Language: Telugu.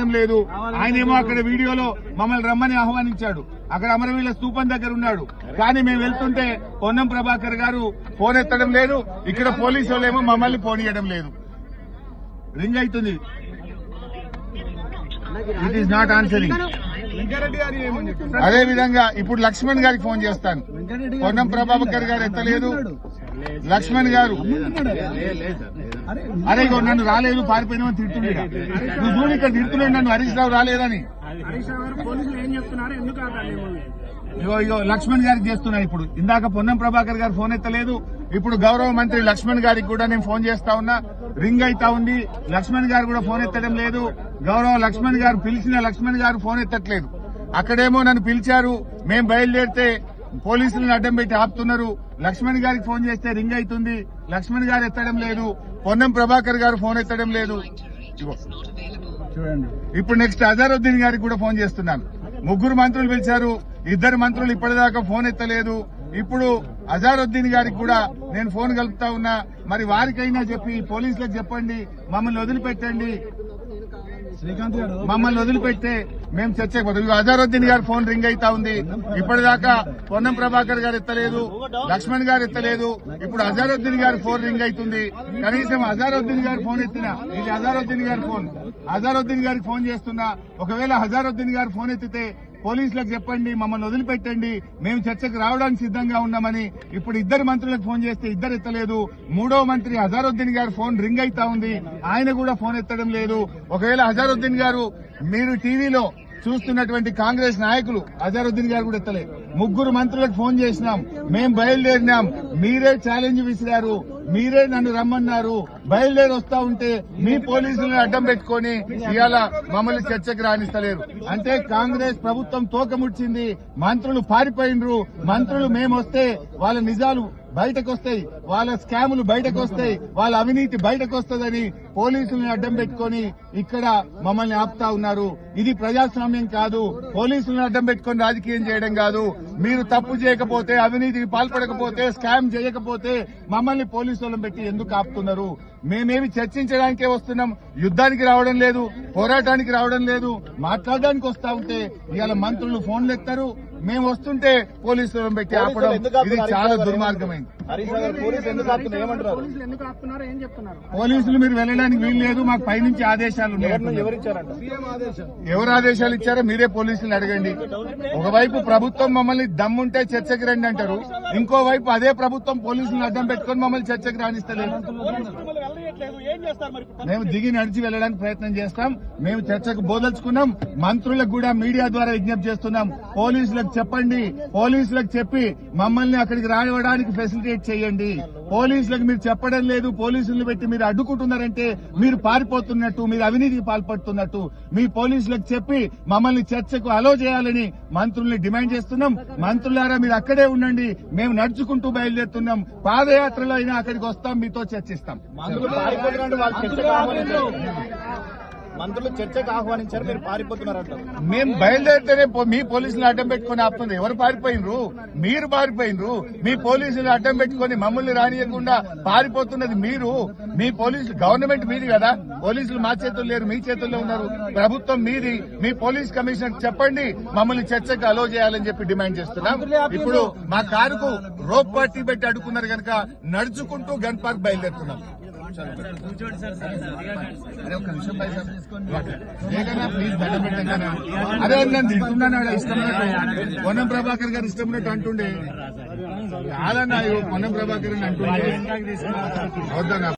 ఎత్తడం లేదు. ఆయనేమో అక్కడ వీడియోలో మమ్మల్ని రమ్మని ఆహ్వానించాడు. అక్కడ అమరవీరుల స్తూపం దగ్గర ఉన్నాడు. కానీ మేము వెళ్తుంటే పొన్నం ప్రభాకర్ గారు ఫోన్ ఎత్తడం లేదు. ఇక్కడ పోలీసు వాళ్ళేమో మమ్మల్ని పోనీయడం లేదు. రింగ్ అవుతుంది. It is not answering. అదే విధంగా ఇప్పుడు లక్ష్మణ్ గారికి ఫోన్ చేస్తాను. పొన్నం ప్రభాకర్ గారు ఎత్తలేదు. లక్ష్మణ్ గారు అరే నన్ను రాలేదు పారిపోయినామని తిడుతున్నాడు. నువ్వు చూడు ఇక్కడ తిడుతున్నాడు నన్ను హరీష్ రావు రాలేదని. ఇగో లక్ష్మణ్ గారికి చేస్తున్నాను. ఇప్పుడు ఇందాక పొన్నం ప్రభాకర్ గారు ఫోన్ ఎత్తలేదు. ఇప్పుడు గౌరవ మంత్రి లక్ష్మణ్ గారికి కూడా నేను ఫోన్ చేస్తా ఉన్నా. రింగ్ అయితా ఉంది. లక్ష్మణ్ గారు కూడా ఫోన్ ఎత్తడం లేదు. గౌరవ లక్ష్మణ్ గారు పిలిచిన లక్ష్మణ్ గారు ఫోన్ ఎత్తట్లేదు. అక్కడేమో నన్ను పిలిచారు. మేం బయలుదేరితే పోలీసులను అడ్డం పెట్టి ఆపుతున్నారు. లక్ష్మణ్ గారికి ఫోన్ చేస్తే రింగ్ అవుతుంది. లక్ష్మణ్ గారు ఎత్తడం లేదు. పొన్నం ప్రభాకర్ గారు ఫోన్ ఎత్తడం లేదు. చూడండి ఇప్పుడు నెక్స్ట్ అజారుద్దీన్ గారికి కూడా ఫోన్ చేస్తున్నాను. 3 మంత్రులు పిలిచారు. 2 మంత్రులు ఇప్పటిదాకా ఫోన్ ఎత్తలేదు. ఇప్పుడు అజారుద్దీన్ గారికి కూడా నేను ఫోన్ కలుపుతా ఉన్నా. మరి వారికైనా చెప్పి పోలీసులకు చెప్పండి, మమ్మల్ని వదిలిపెట్టండి. మమ్మల్ని వదిలిపెట్టే మేము చర్చకు పోతాం. అజారుద్దీన్ గారి ఫోన్ రింగ్ అయితా ఉంది. ఇప్పటిదాకా పొన్నం ప్రభాకర్ గారు ఎత్తలేదు, లక్ష్మణ్ గారు ఎత్తలేదు. ఇప్పుడు అజారుద్దీన్ గారి ఫోన్ రింగ్ అవుతుంది. కనీసం అజారుద్దీన్ గారి ఫోన్ ఎత్తినా ఇది అజారుద్దీన్ గారి ఫోన్. అజారుద్దీన్ గారికి ఫోన్ చేస్తున్నా. ఒకవేళ అజారుద్దీన్ గారు ఫోన్ ఎత్తితే పోలీసులకు చెప్పండి, మమ్మల్ని వదిలిపెట్టండి, మేము చర్చకు రావడానికి సిద్ధంగా ఉన్నామని. ఇప్పుడు 2 మంత్రులకు ఫోన్ చేస్తే 2 ఎత్తలేదు. 3వ మంత్రి అజారుద్దీన్ గారు ఫోన్ రింగ్ అయితా ఉంది. ఆయన కూడా ఫోన్ ఎత్తడం లేదు. ఒకవేళ అజారుద్దీన్ గారు మీరు టీవీలో చూస్తున్నటువంటి కాంగ్రెస్ నాయకులు అజారుద్దీన్ గారు కూడా ఎత్తలేదు. 3 మంత్రులకు ఫోన్ చేసినాం. మేం బయలుదేరినాం. మీరే ఛాలెంజ్ విసిరారు. మీరే నన్ను రమ్మన్నారు. బయలుదేరి వస్తా ఉంటే మీ పోలీసులను అడ్డం పెట్టుకుని ఇవాళ మమ్మల్ని చర్చకు రాణిస్తలేరు. అంటే కాంగ్రెస్ ప్రభుత్వం తోకముడ్చింది. మంత్రులు పారిపోయినరు. మంత్రులు మేమొస్తే వాళ్ళ నిజాలు బయటకు వస్తాయి, వాళ్ళ స్కాములు బయటకు వస్తాయి, వాళ్ళ అవినీతి బయటకు వస్తుందని పోలీసుల్ని అడ్డం పెట్టుకుని ఇక్కడ మమ్మల్ని ఆపుతా ఉన్నారు. ఇది ప్రజాస్వామ్యం కాదు. పోలీసులను అడ్డం పెట్టుకుని రాజకీయం చేయడం కాదు. మీరు తప్పు చేయకపోతే, అవినీతికి పాల్పడకపోతే, స్కామ్ చేయకపోతే మమ్మల్ని పోలీసు వాళ్ళని పెట్టి ఎందుకు ఆపుతున్నారు? మేమేమి చర్చించడానికే వస్తున్నాం. యుద్ధానికి రావడం లేదు, పోరాటానికి రావడం లేదు. మాట్లాడడానికి వస్తా ఉంటే ఇవాళ మంత్రులు ఫోన్లు ఎత్తారు. మేము వస్తుంటే పోలీసులను పెట్టి ఆపడం ఇది చాలా దుర్మార్గమైంది. పోలీసులు మీరు వెళ్ళడానికి వీలు లేదు, మాకు పైనుంచి ఆదేశాలు ఉన్నాయి. ఎవరు ఆదేశాలు ఇచ్చారో మీరే పోలీసులు అడగండి. ఒకవైపు ప్రభుత్వం మమ్మల్ని దమ్ముంటే చర్చకి రండి అంటారు, ఇంకోవైపు అదే ప్రభుత్వం పోలీసులను అడ్డం పెట్టుకుని మమ్మల్ని చర్చకి రాణిస్తలేదు. మేము దిగి నడిచి వెళ్ళడానికి ప్రయత్నం చేస్తాం. మేము చర్చకు బోదలుచుకున్నాం. మంత్రులకు కూడా మీడియా ద్వారా విజ్ఞప్తి చేస్తున్నాం. పోలీసులకు చెప్పండి, పోలీసులకు చెప్పి మమ్మల్ని అక్కడికి రావడానికి ఫెసిలిటేట్ చేయండి. పోలీసులకు మీరు చెప్పడం లేదు, పోలీసులను పెట్టి మీరు అడ్డుకుంటున్నారంటే మీరు పారిపోతున్నట్టు, మీరు అవినీతికి పాల్పడుతున్నట్టు. మీ పోలీసులకు చెప్పి మమ్మల్ని చర్చకు అలో చేయాలని మంత్రుల్ని డిమాండ్ చేస్తున్నాం. మంత్రులారా మీరు అక్కడే ఉండండి, మేము నడుచుకుంటూ బయలుదేరుతున్నాం. పాదయాత్రలో అయినా అక్కడికి వస్తాం, మీతో చర్చిస్తాం. మంత్రులు చర్చకు ఆహ్వానించారు, మీరు పారిపోతున్నారంట. మేము బయలుదేరితేనే మీ పోలీసులు అడ్డం పెట్టుకుని ఆపుతుంది. ఎవరు పారిపోయినరు? మీరు పారిపోయినరు. మీ పోలీసులు అడ్డం పెట్టుకుని మమ్మల్ని రానియకుండా పారిపోతున్నది మీరు. మీ పోలీసులు గవర్నమెంట్ మీది కదా, పోలీసులు మా చేతుల్లో లేరు, మీ చేతుల్లో ఉన్నారు. ప్రభుత్వం మీది. మీ పోలీస్ కమిషనర్ చెప్పండి, మమ్మల్ని చర్చకు అలో చేయాలని చెప్పి డిమాండ్ చేస్తున్నాం. ఇప్పుడు మా కారుకు రోప్ పార్టీ పెట్టి అడ్డుకున్నారు కనుక నడుచుకుంటూ గన్ పార్క్ బయలుదేరుతున్నాం. అరే ఒక్క నిమిషం ప్లీజ్ దండం పెట్టండి. అదే నన్ను తింటున్నాను ఇష్టం ఉన్నట్టు. పొన్నం ప్రభాకర్ గారు ఇష్టం ఉన్నట్టు అంటుండే కాదన్నా. పొన్నం ప్రభాకర్ అని అంటుండే వద్దన్నా.